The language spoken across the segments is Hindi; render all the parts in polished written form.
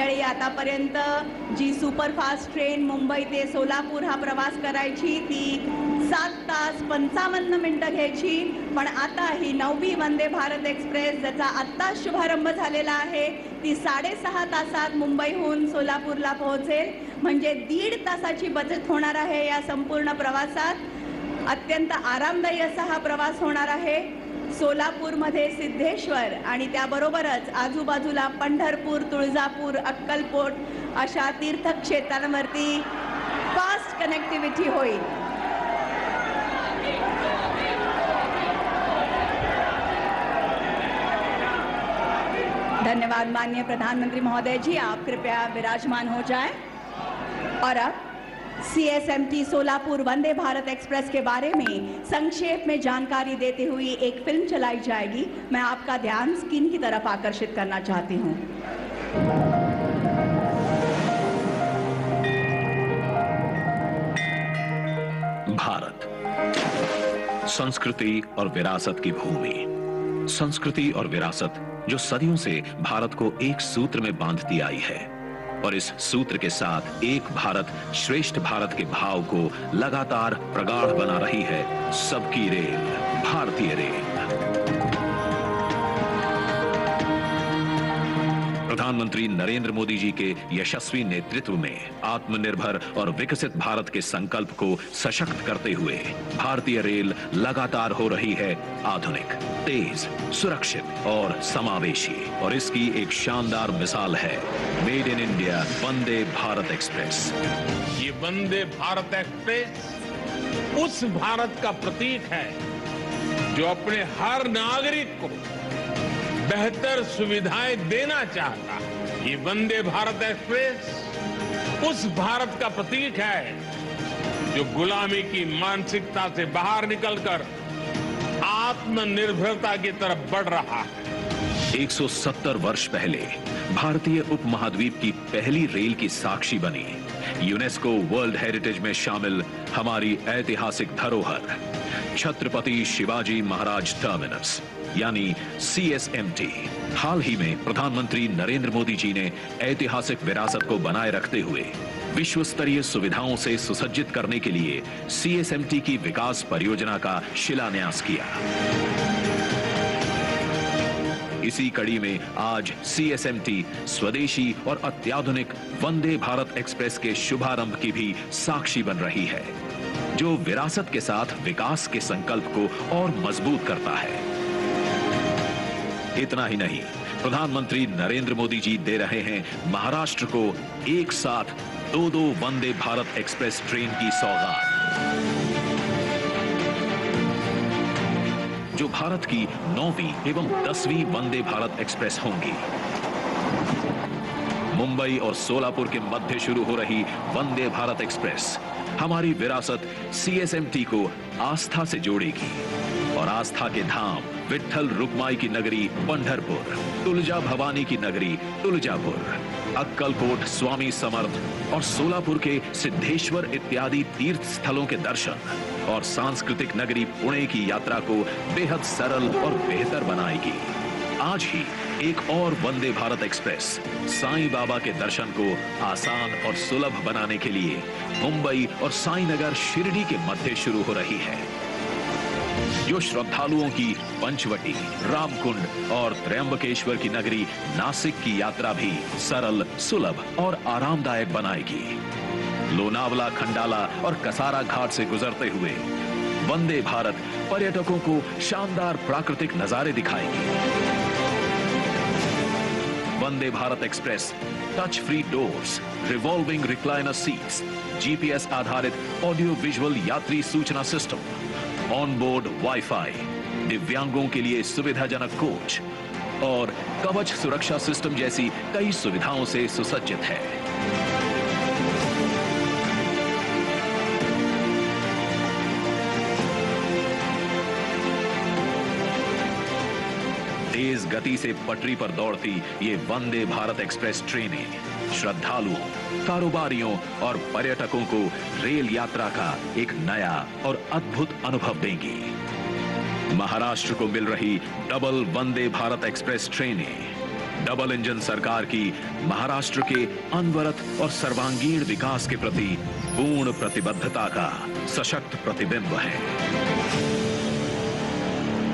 मंडळी, आतापर्यंत जी सुपरफास्ट ट्रेन मुंबई ते सोलापूर हा प्रवास करायची ती 7 तास 55 मिनिटं घ्यायची, पण आता ही 9वी वंदे भारत एक्सप्रेस ज्याचा आत्ता शुभारंभ झालेला आहे ती 6.5 तासात मुंबईहून सोलापूरला पोहोचेल. म्हणजे 1.5 तासाची बचत होणार आहे. या संपूर्ण प्रवासात अत्यंत आरामदायी असा हा प्रवास होणार आहे. सोलापूरमध्ये सिद्धेश्वर आणि त्याबरोबरच आजूबाजूला पंढरपूर, तुळजापूर, अक्कलकोट अशा तीर्थक्षेत्रांवरती फास्ट कनेक्टिव्हिटी होईल. धन्यवाद माननीय प्रधानमंत्री महोदय जी, आप कृपया विराजमान हो जाएं. और अब CSMT सोलापुर वंदे भारत एक्सप्रेस के बारे में संक्षेप में जानकारी देते हुए एक फिल्म चलाई जाएगी. मैं आपका ध्यान स्क्रीन की तरफ आकर्षित करना चाहती हूँ. भारत, संस्कृति और विरासत की भूमि. संस्कृति और विरासत जो सदियों से भारत को एक सूत्र में बांधती आई है और इस सूत्र के साथ एक भारत श्रेष्ठ भारत के भाव को लगातार प्रगाढ़ बना रही है सबकी रेल, भारतीय रेल. प्रधानमंत्री नरेंद्र मोदी जी के यशस्वी नेतृत्व में आत्मनिर्भर और विकसित भारत के संकल्प को सशक्त करते हुए भारतीय रेल लगातार हो रही है आधुनिक, तेज, सुरक्षित और समावेशी. और इसकी एक शानदार मिसाल है made in India Vande Bharat express. ये वंदे भारत एक्सप्रेस उस भारत का प्रतीक है जो अपने हर नागरिक को बेहतर सुविधाएं देना चाहता है. ये वंदे भारत एक्सप्रेस उस भारत का प्रतीक है जो गुलामी की मानसिकता से बाहर निकलकर आत्मनिर्भरता की तरफ बढ़ रहा है. 170 वर्ष पहले भारतीय उपमहाद्वीप की पहली रेल की साक्षी बनी यूनेस्को वर्ल्ड हेरिटेज में शामिल हमारी ऐतिहासिक धरोहर छत्रपति शिवाजी महाराज टर्मिनस यानी CSMT. हाल ही में प्रधानमंत्री नरेंद्र मोदी जी ने ऐतिहासिक विरासत को बनाए रखते हुए विश्व स्तरीय सुविधाओं से सुसज्जित करने के लिए CSMT की विकास परियोजना का शिलान्यास किया. इसी कड़ी में आज CSMT स्वदेशी और अत्याधुनिक वंदे भारत एक्सप्रेस के शुभारंभ की भी साक्षी बन रही है, जो विरासत के साथ विकास के संकल्प को और मजबूत करता है. इतना ही नहीं, प्रधानमंत्री नरेंद्र मोदी जी दे रहे हैं महाराष्ट्र को एक साथ 2 वंदे भारत एक्सप्रेस ट्रेन की सौगात, जो भारत की 9वीं एवं 10वीं वंदे भारत एक्सप्रेस होंगी. मुंबई और सोलापुर के मध्य शुरू हो रही वंदे भारत एक्सप्रेस हमारी विरासत CSMT को आस्था से जोड़ेगी और आस्था के धाम विट्ठल रुक्माई की नगरी पंढरपुर, तुलजा भवानी की नगरी तुलजापुर, अक्कलकोट स्वामी समर्थ और सोलापुर के सिद्धेश्वर इत्यादि तीर्थ स्थलों के दर्शन और सांस्कृतिक नगरी पुणे की यात्रा को बेहद सरल और बेहतर बनाएगी. आज ही एक और वंदे भारत एक्सप्रेस साईं बाबा के दर्शन को आसान और सुलभ बनाने के लिए मुंबई और साईनगर शिरडी के मध्य शुरू हो रही है, जो श्रद्धालुओं की पंचवटी, रामकुंड और त्र्यंबकेश्वर की नगरी नासिक की यात्रा भी सरल, सुलभ और आरामदायक बनाएगी. लोनावला, खंडाला और कसारा घाट से गुजरते हुए वंदे भारत पर्यटकों को शानदार प्राकृतिक नजारे दिखाएगी. Vande Bharat express touch free doors, revolving recliner seats, GPS आधारित ऑडियो विजुअल यात्री सूचना सिस्टम, ऑन बोर्ड वाईफाई, दिव्यांगों के लिए सुविधाजनक कोच और कवच सुरक्षा सिस्टम जैसी कई सुविधाओं से सुसज्जित है. तेज गति से पटरी पर दौड़ती ये वंदे भारत एक्सप्रेस ट्रेनें श्रद्धालुओं, कारोबारियों और पर्यटकों को रेल यात्रा का एक नया और अद्भुत अनुभव देंगी. महाराष्ट्र को मिल रही डबल वंदे भारत एक्सप्रेस ट्रेनें डबल इंजन सरकार की महाराष्ट्र के अनवरत और सर्वांगीण विकास के प्रति पूर्ण प्रतिबद्धता का सशक्त प्रतिबिंब है।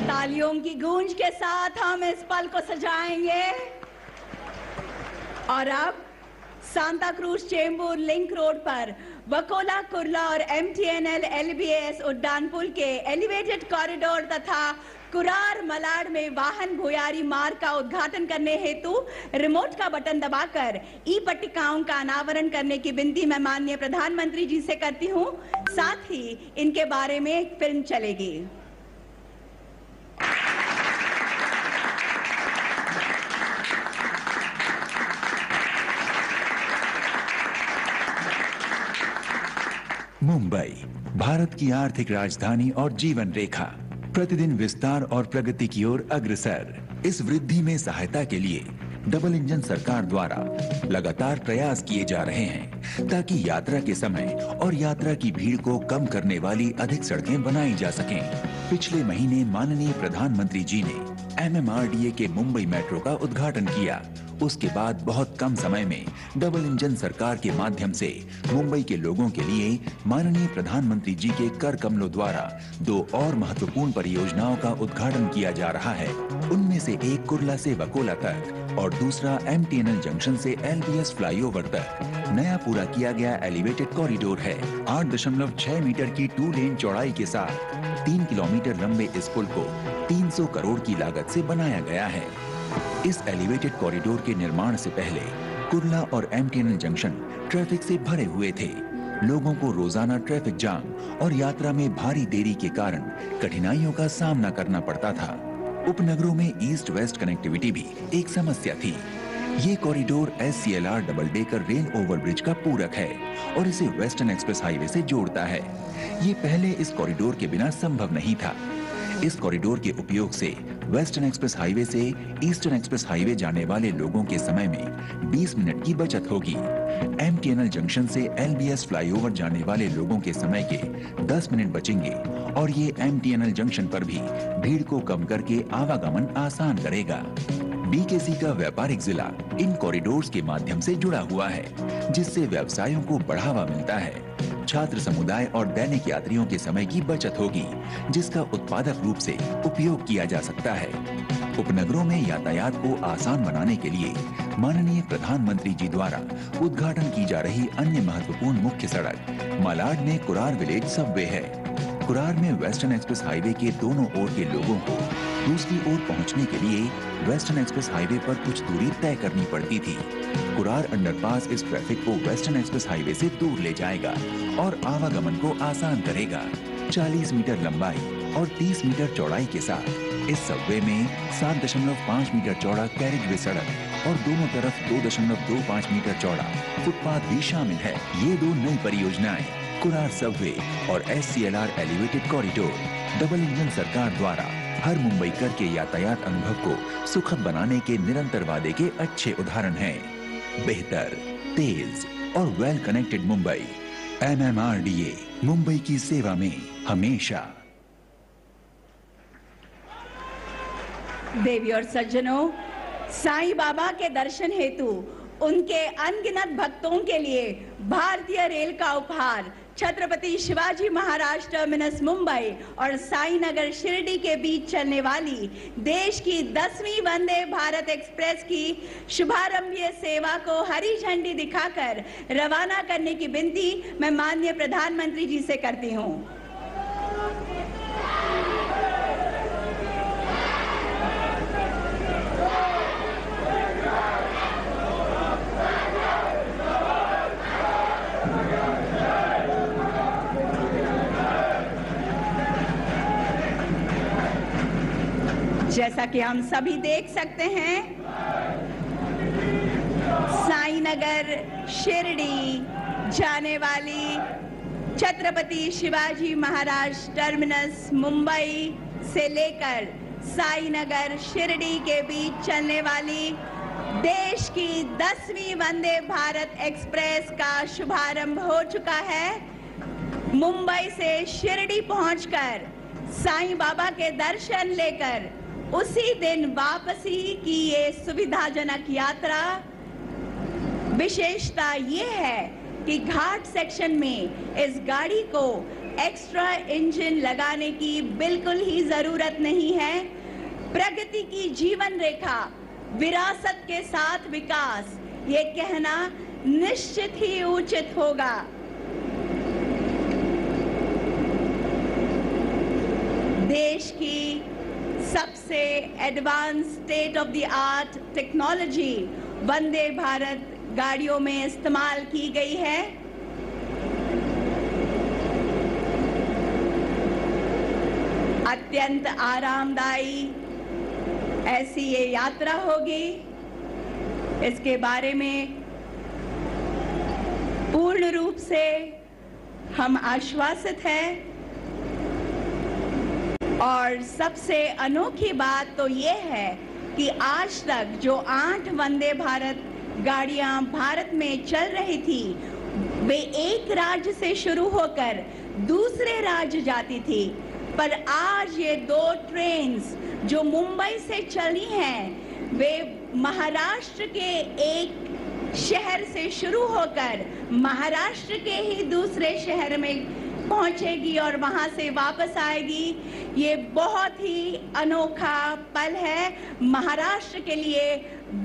तालियों की गूंज के साथ हम इस पल को सजाएंगे। और अब Santa cruise Chembur link road पर वकोला कुर्ला और MTNL LBS उड्डान पुल के एलिवेटेड कॉरिडोर तथा कुरार मलाड में वाहन भुयारी मार्ग का उद्घाटन करने हेतु रिमोट का बटन दबाकर ई पट्टिकाओं का अनावरण करने की विनती मैं माननीय प्रधानमंत्री जी से करती हूं। साथ ही इनके बारे में एक फिल्म चलेगी। मुंबई, भारत की आर्थिक राजधानी और जीवन रेखा, प्रतिदिन विस्तार और प्रगति की ओर अग्रसर। इस वृद्धि में सहायता के लिए डबल इंजन सरकार द्वारा लगातार प्रयास किए जा रहे हैं ताकि यात्रा के समय और यात्रा की भीड़ को कम करने वाली अधिक सड़कें बनाई जा सकें। पिछले महीने माननीय प्रधानमंत्री जी ने MMRDA के मुंबई मेट्रो का उद्घाटन किया। उसके बाद बहुत कम समय में डबल इंजन सरकार के माध्यम से मुंबई के लोगों के लिए माननीय प्रधानमंत्री जी के कर कमलों द्वारा 2 और महत्वपूर्ण परियोजनाओं का उद्घाटन किया जा रहा है। उनमें से एक कुर्ला से वकोला तक और दूसरा MTNL जंक्शन से LBS फ्लाईओवर तक नया पूरा किया गया एलिवेटेड कॉरिडोर है। 8.6 मीटर की 2 लेन चौड़ाई के साथ 3 किलोमीटर लंबे इस पुल को 300 करोड़ की लागत से बनाया गया है। इस एलिवेटेड कॉरिडोर के निर्माण से पहले कुर्ला और MTNL जंक्शन ट्रैफिक से भरे हुए थे। लोगों को रोजाना ट्रैफिक जाम और यात्रा में भारी देरी के कारण कठिनाइयों का सामना करना पड़ता था। उपनगरों में ईस्ट वेस्ट कनेक्टिविटी भी एक समस्या थी। ये corridor SCLR double decker rail overbridge का पूरक है और इसे वेस्टर्न एक्सप्रेस हाईवे से जोड़ता है। ये पहले इस कॉरिडोर के बिना संभव नहीं था। इस कॉरिडोर के उपयोग से वेस्टर्न एक्सप्रेस हाईवे से ईस्टर्न एक्सप्रेस हाईवे जाने वाले लोगों के समय में 20 मिनट की बचत होगी। MTNL जंक्शन से LBS फ्लाईओवर जाने वाले लोगों के समय के 10 मिनट बचेंगे और ये MTNL जंक्शन पर भी भीड़ को कम करके आवागमन आसान करेगा। BKC का व्यापारिक जिला इन कॉरिडोर्स के माध्यम से जुड़ा हुआ है, जिससे व्यवसायों को बढ़ावा मिलता है। छात्र समुदाय और दैनिक यात्रियों के समय की बचत होगी, जिसका उत्पादक रूप से उपयोग किया जा सकता है। उपनगरों में यातायात को आसान बनाने के लिए माननीय प्रधानमंत्री जी द्वारा उद्घाटन की जा रही अन्य महत्वपूर्ण मुख्य सड़क मलाड में कुरार विलेज सबवे है। कुरार में वेस्टर्न एक्सप्रेस हाईवे के दोनों ओर के लोगों को दूसरी ओर पहुंचने के लिए वेस्टर्न एक्सप्रेस हाईवे पर कुछ दूरी तय करनी पड़ती थी। कुरार अंडरपास इस ट्रैफिक को वेस्टर्न एक्सप्रेस हाईवे से दूर ले जाएगा और आवागमन को आसान करेगा। 40 मीटर लंबाई और 30 मीटर चौड़ाई के साथ इस सबवे में 7.5 मीटर चौड़ा कैरिजवे सड़क और दोनों तरफ 2.25 मीटर चौड़ा फुटपाथ भी शामिल है। ये 2 नई परियोजनाएं कुरार सबवे और SCLR elevated corridor double engine सरकार द्वारा हर मुंबईकर के यातायात अनुभव को सुखद बनाने के निरंतर वादे के अच्छे उदाहरण हैं। बेहतर, तेज और well connected Mumbai. MMRDA Mumbai की सेवा में हमेशा। देवी और सज्जनों, साईं बाबा के दर्शन हेतु उनके अनगिनत भक्तों के लिए भारतीय रेल का उपहार छत्रपति शिवाजी महाराज टर्मिनस मुंबई और साईनगर शिरडी के बीच चलने वाली देश की 10वीं वंदे भारत एक्सप्रेस की शुभारंभीय सेवा को हरी झंडी दिखाकर रवाना करने की विनती मैं माननीय प्रधानमंत्री जी से करती हूं। जैसा कि हम सभी देख सकते हैं, साईनगर शिरडी जाने वाली छत्रपति शिवाजी महाराज टर्मिनस मुंबई से लेकर साईनगर शिरडी के बीच चलने वाली देश की 10वीं वंदे भारत एक्सप्रेस का शुभारंभ हो चुका है। मुंबई से शिरडी पहुंचकर साईं बाबा के दर्शन लेकर उसी दिन वापसी की ये सुविधाजनक यात्रा विशेषता ये है कि घाट सेक्शन में इस गाड़ी को एक्स्ट्रा इंजन लगाने की बिल्कुल ही जरूरत नहीं है। प्रगति की जीवन रेखा, विरासत के साथ विकास, ये कहना निश्चित ही उचित होगा। देश की सबसे advance state of the art technology Vande Bharat गाड़ियों में इस्तेमाल की गई है। अत्यंत आरामदायी ऐसी ये यात्रा होगी, इसके बारे में पूर्ण रूप से हम आश्वासित हैं। और सबसे अनोखी बात तो ये है कि आज तक जो 8 वंदे भारत गाड़ियां भारत में चल रही थी, वे एक राज्य से शुरू होकर दूसरे राज्य जाती थी, पर आज ये 2 ट्रेन्स जो मुंबई से चली हैं, वे महाराष्ट्र के एक शहर से शुरू होकर महाराष्ट्र के ही दूसरे शहर में पहुंचेगी और वहां से वापस आएगी। ये बहुत ही अनोखा पल है, महाराष्ट्र के लिए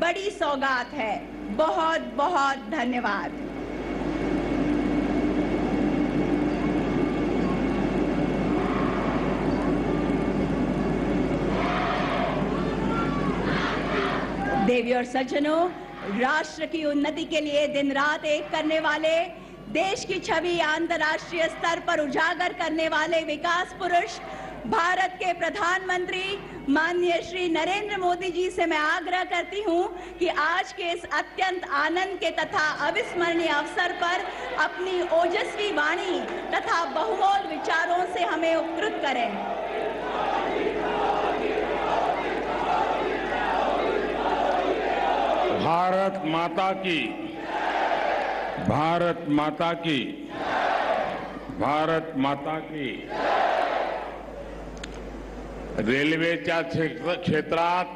बड़ी सौगात है। बहुत बहुत धन्यवाद। देवी और सज्जनों, राष्ट्र की उन्नति के लिए दिन रात एक करने वाले, देश की छवि अंतर्राष्ट्रीय स्तर पर उजागर करने वाले विकास पुरुष भारत के प्रधानमंत्री माननीय श्री नरेंद्र मोदी जी से मैं आग्रह करती हूं कि आज के इस अत्यंत आनंद के तथा अविस्मरणीय अवसर पर अपनी ओजस्वी वाणी तथा बहुमोल विचारों से हमें उपकृत करें। भारत माता की, भारत माता की, भारत माता की। रेल्वेच्या क्षेत्रात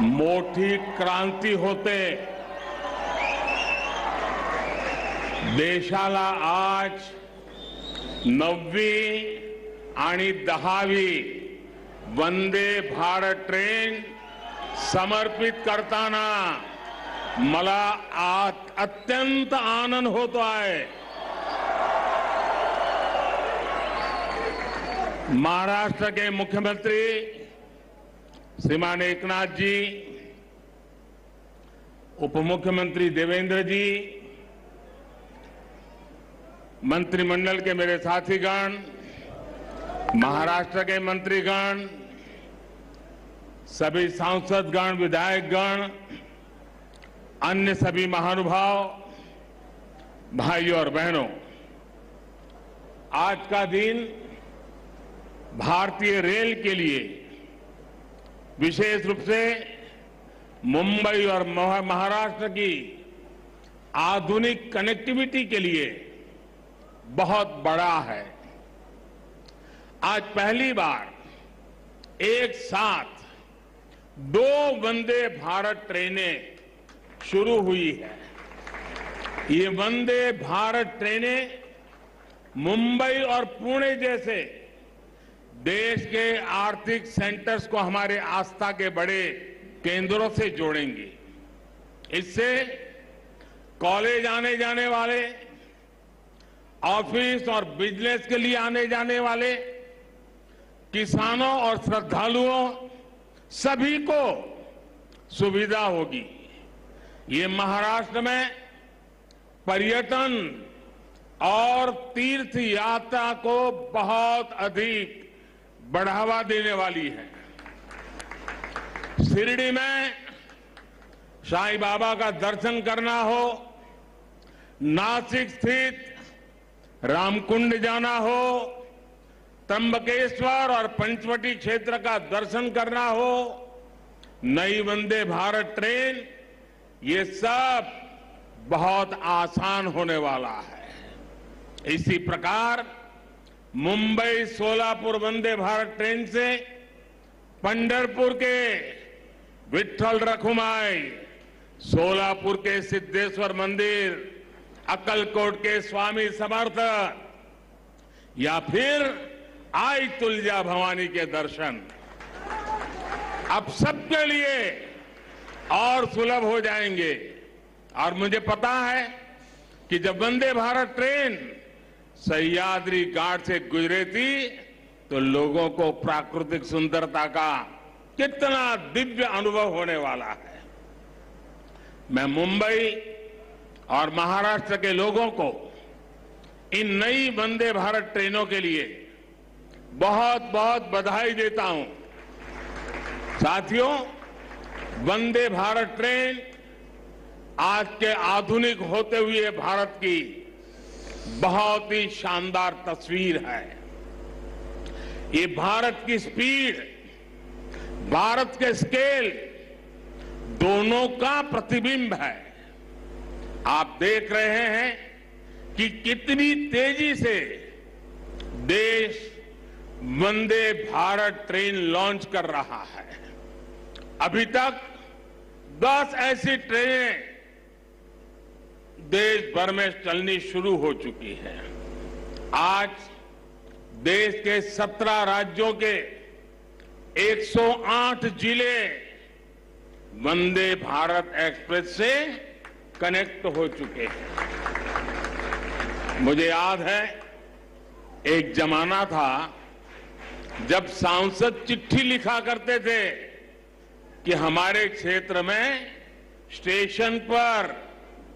मोठी क्रांती होते। देशाला आज 9वी आणि 10वी वंदे भारत ट्रेन समर्पित करताना मला अत्यंत आनंद होतो आहे। महाराष्ट्र के मुख्यमंत्री श्रीमान एकनाथ जी, उप मुख्यमंत्री देवेंद्र जी, मंत्रिमंडल के मेरे साथीगण, महाराष्ट्र के मंत्रीगण, सभी सांसदगण, विधायकगण, अन्य सभी महानुभाव, भाइयों और बहनों, आज का दिन भारतीय रेल के लिए, विशेष रूप से मुंबई और महाराष्ट्र की आधुनिक कनेक्टिविटी के लिए बहुत बड़ा है। आज पहली बार एक साथ 2 वंदे भारत ट्रेनें शुरू हुई है। ये वंदे भारत ट्रेनें मुंबई और पुणे जैसे देश के आर्थिक सेंटर्स को हमारे आस्था के बड़े केंद्रों से जोड़ेंगी। इससे कॉलेज आने जाने वाले, ऑफिस और बिजनेस के लिए आने जाने वाले, किसानों और श्रद्धालुओं सभी को सुविधा होगी। ये महाराष्ट्र में पर्यटन और तीर्थ यात्रा को बहुत अधिक बढ़ावा देने वाली है। शिरडी में साईं बाबा का दर्शन करना हो, नासिक स्थित रामकुंड जाना हो, त्र्यंबकेश्वर और पंचवटी क्षेत्र का दर्शन करना हो, नई वंदे भारत ट्रेन, ये सब बहुत आसान होने वाला है। इसी प्रकार मुंबई सोलापुर वंदे भारत ट्रेन से पंढरपुर के विठ्ठल रखुमाई, सोलापुर के सिद्धेश्वर मंदिर, अक्कलकोट के स्वामी समर्थ या फिर आई तुलजा भवानी के दर्शन अब सबके लिए और सुलभ हो जाएंगे। और मुझे पता है कि जब वंदे भारत ट्रेन सह्याद्री घाट से गुजरे थी तो लोगों को प्राकृतिक सुंदरता का कितना दिव्य अनुभव होने वाला है। मैं मुंबई और महाराष्ट्र के लोगों को इन नई वंदे भारत ट्रेनों के लिए बहुत बहुत बधाई देता हूं। साथियों, वंदे भारत ट्रेन आज के आधुनिक होते हुए भारत की बहुत ही शानदार तस्वीर है। ये भारत की स्पीड, भारत के स्केल दोनों का प्रतिबिंब है। आप देख रहे हैं कि कितनी तेजी से देश वंदे भारत ट्रेन लॉन्च कर रहा है। अभी तक 10 ऐसी ट्रेनें देश भर में चलनी शुरू हो चुकी है। आज देश के 17 राज्यों के 108 जिले वंदे भारत एक्सप्रेस से कनेक्ट हो चुके हैं। मुझे याद है एक जमाना था जब सांसद चिट्ठी लिखा करते थे कि हमारे क्षेत्र में स्टेशन पर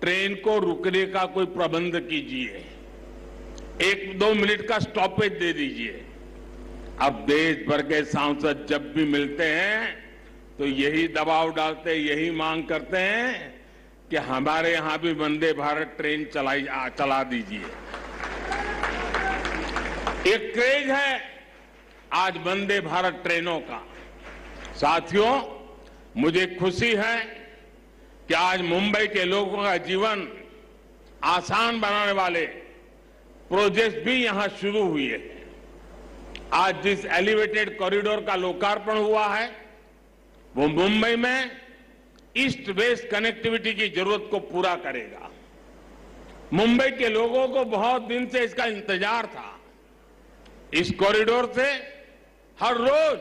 ट्रेन को रुकने का कोई प्रबंध कीजिए, 1-2 मिनट का स्टॉपेज दे दीजिए। अब देश भर के सांसद जब भी मिलते हैं तो यही दबाव डालते, यही मांग करते हैं कि हमारे यहां भी वंदे भारत ट्रेन चला दीजिए। एक क्रेज है आज वंदे भारत ट्रेनों का। साथियों, मुझे खुशी है कि आज मुंबई के लोगों का जीवन आसान बनाने वाले प्रोजेक्ट भी यहां शुरू हुए हैं। आज जिस एलिवेटेड कॉरिडोर का लोकार्पण हुआ है वो मुंबई में ईस्ट वेस्ट कनेक्टिविटी की जरूरत को पूरा करेगा। मुंबई के लोगों को बहुत दिन से इसका इंतजार था। इस कॉरिडोर से हर रोज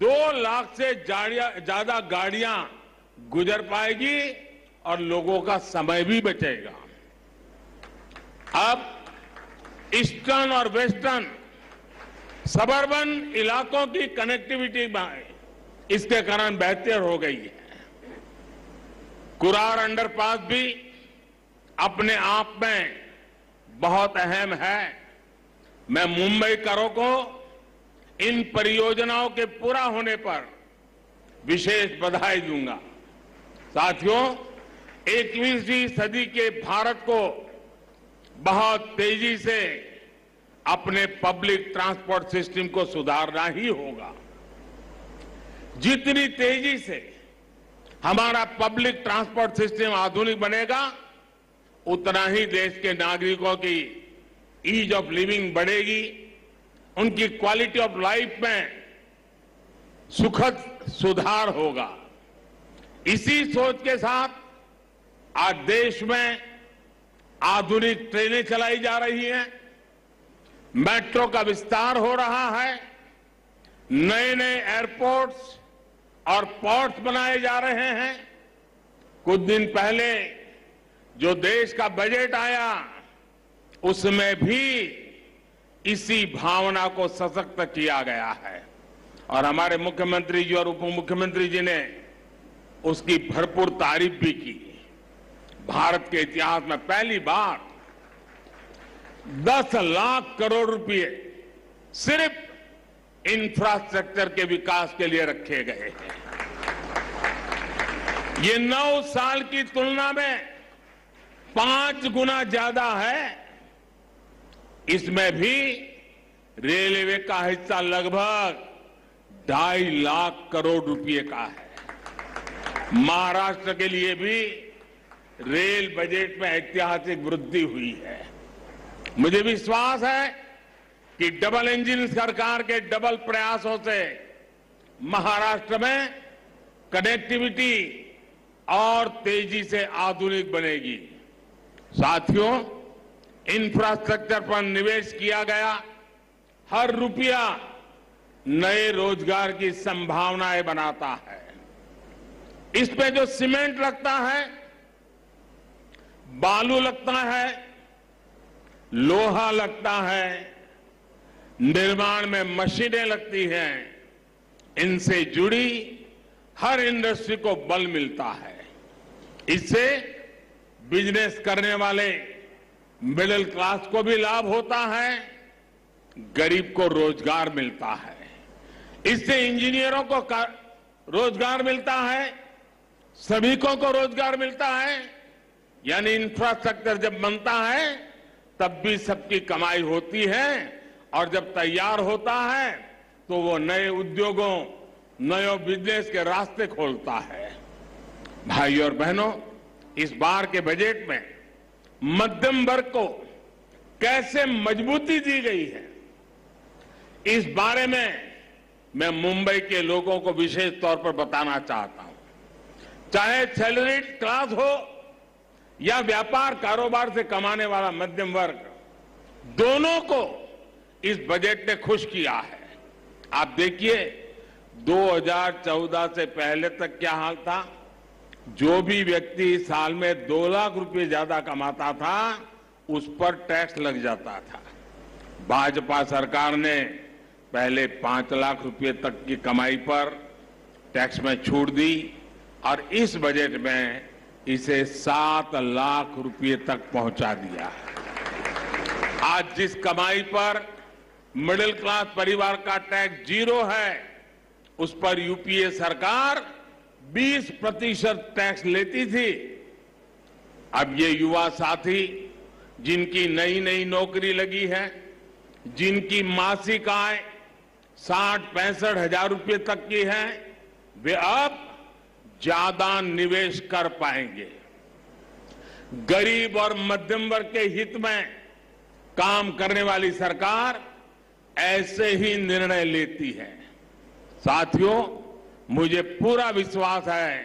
2 लाख से ज्यादा गाड़ियां गुजर पाएगी और लोगों का समय भी बचेगा। अब ईस्टर्न और वेस्टर्न सबर्बन इलाकों की कनेक्टिविटी इसके कारण बेहतर हो गई है। कुरार अंडरपास भी अपने आप में बहुत अहम है। मैं मुंबईकरों को इन परियोजनाओं के पूरा होने पर विशेष बधाई दूंगा। साथियों, 21वीं सदी के भारत को बहुत तेजी से अपने पब्लिक ट्रांसपोर्ट सिस्टम को सुधारना ही होगा। जितनी तेजी से हमारा पब्लिक ट्रांसपोर्ट सिस्टम आधुनिक बनेगा उतना ही देश के नागरिकों की ईज ऑफ लिविंग बढ़ेगी, उनकी क्वालिटी ऑफ लाइफ में सुखद सुधार होगा। इसी सोच के साथ आज देश में आधुनिक ट्रेनें चलाई जा रही हैं, मेट्रो का विस्तार हो रहा है, नए नए एयरपोर्ट्स और पोर्ट्स बनाए जा रहे हैं। कुछ दिन पहले जो देश का बजट आया उसमें भी इसी भावना को सशक्त किया गया है और हमारे मुख्यमंत्री जी और उप मुख्यमंत्री जी ने उसकी भरपूर तारीफ भी की। भारत के इतिहास में पहली बार 10 लाख करोड़ रुपए सिर्फ इंफ्रास्ट्रक्चर के विकास के लिए रखे गए हैं। ये 9 साल की तुलना में 5 गुना ज्यादा है। इसमें भी रेलवे का हिस्सा लगभग 2.5 लाख करोड़ रुपए का है। महाराष्ट्र के लिए भी रेल बजट में ऐतिहासिक वृद्धि हुई है। मुझे विश्वास है कि डबल इंजन सरकार के डबल प्रयासों से महाराष्ट्र में कनेक्टिविटी और तेजी से आधुनिक बनेगी। साथियों, इंफ्रास्ट्रक्चर पर निवेश किया गया हर रुपया नए रोजगार की संभावनाएं बनाता है। इसमें जो सीमेंट लगता है, बालू लगता है, लोहा लगता है, निर्माण में मशीनें लगती हैं, इनसे जुड़ी हर इंडस्ट्री को बल मिलता है। इससे बिजनेस करने वाले मिडिल क्लास को भी लाभ होता है, गरीब को रोजगार मिलता है। इससे इंजीनियरों को रोजगार मिलता है, श्रमिकों को रोजगार मिलता है। यानी इंफ्रास्ट्रक्चर जब बनता है तब भी सबकी कमाई होती है, और जब तैयार होता है तो वो नए उद्योगों, नए बिजनेस के रास्ते खोलता है। भाई और बहनों, इस बार के बजट में मध्यम वर्ग को कैसे मजबूती दी गई है, इस बारे में मैं मुंबई के लोगों को विशेष तौर पर बताना चाहता हूं। चाहे सैलरीड क्लास हो या व्यापार कारोबार से कमाने वाला मध्यम वर्ग, दोनों को इस बजट ने खुश किया है। आप देखिए, 2014 से पहले तक क्या हाल था। जो भी व्यक्ति साल में 2 लाख रुपए ज्यादा कमाता था, उस पर टैक्स लग जाता था। भाजपा सरकार ने पहले 5 लाख रुपए तक की कमाई पर टैक्स में छूट दी, और इस बजट में इसे 7 लाख रुपए तक पहुंचा दिया। आज जिस कमाई पर मिडिल क्लास परिवार का टैक्स 0 है, उस पर यूपीए सरकार 20% टैक्स लेती थी। अब ये युवा साथी जिनकी नई नई नौकरी लगी है, जिनकी मासिक आय 60-65 हजार रुपए तक की है, वे अब ज्यादा निवेश कर पाएंगे। गरीब और मध्यम वर्ग के हित में काम करने वाली सरकार ऐसे ही निर्णय लेती है। साथियों, मुझे पूरा विश्वास है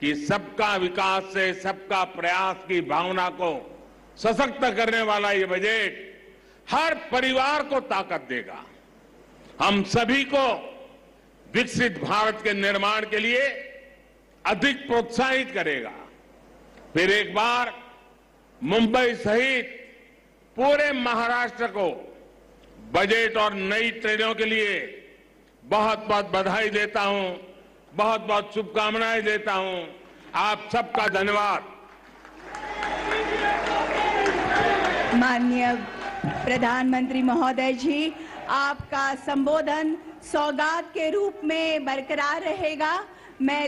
कि सबका विकास से सबका प्रयास की भावना को सशक्त करने वाला ये बजट हर परिवार को ताकत देगा, हम सभी को विकसित भारत के निर्माण के लिए अधिक प्रोत्साहित करेगा। फिर एक बार मुंबई सहित पूरे महाराष्ट्र को बजट और नई ट्रेनों के लिए बहुत बहुत बधाई देता हूं, बहुत बहुत शुभकामनाएं देता हूं। आप सबका धन्यवाद। माननीय प्रधानमंत्री महोदय जी, आपका संबोधन सौगात के रूप में बरकरार रहेगा। मैं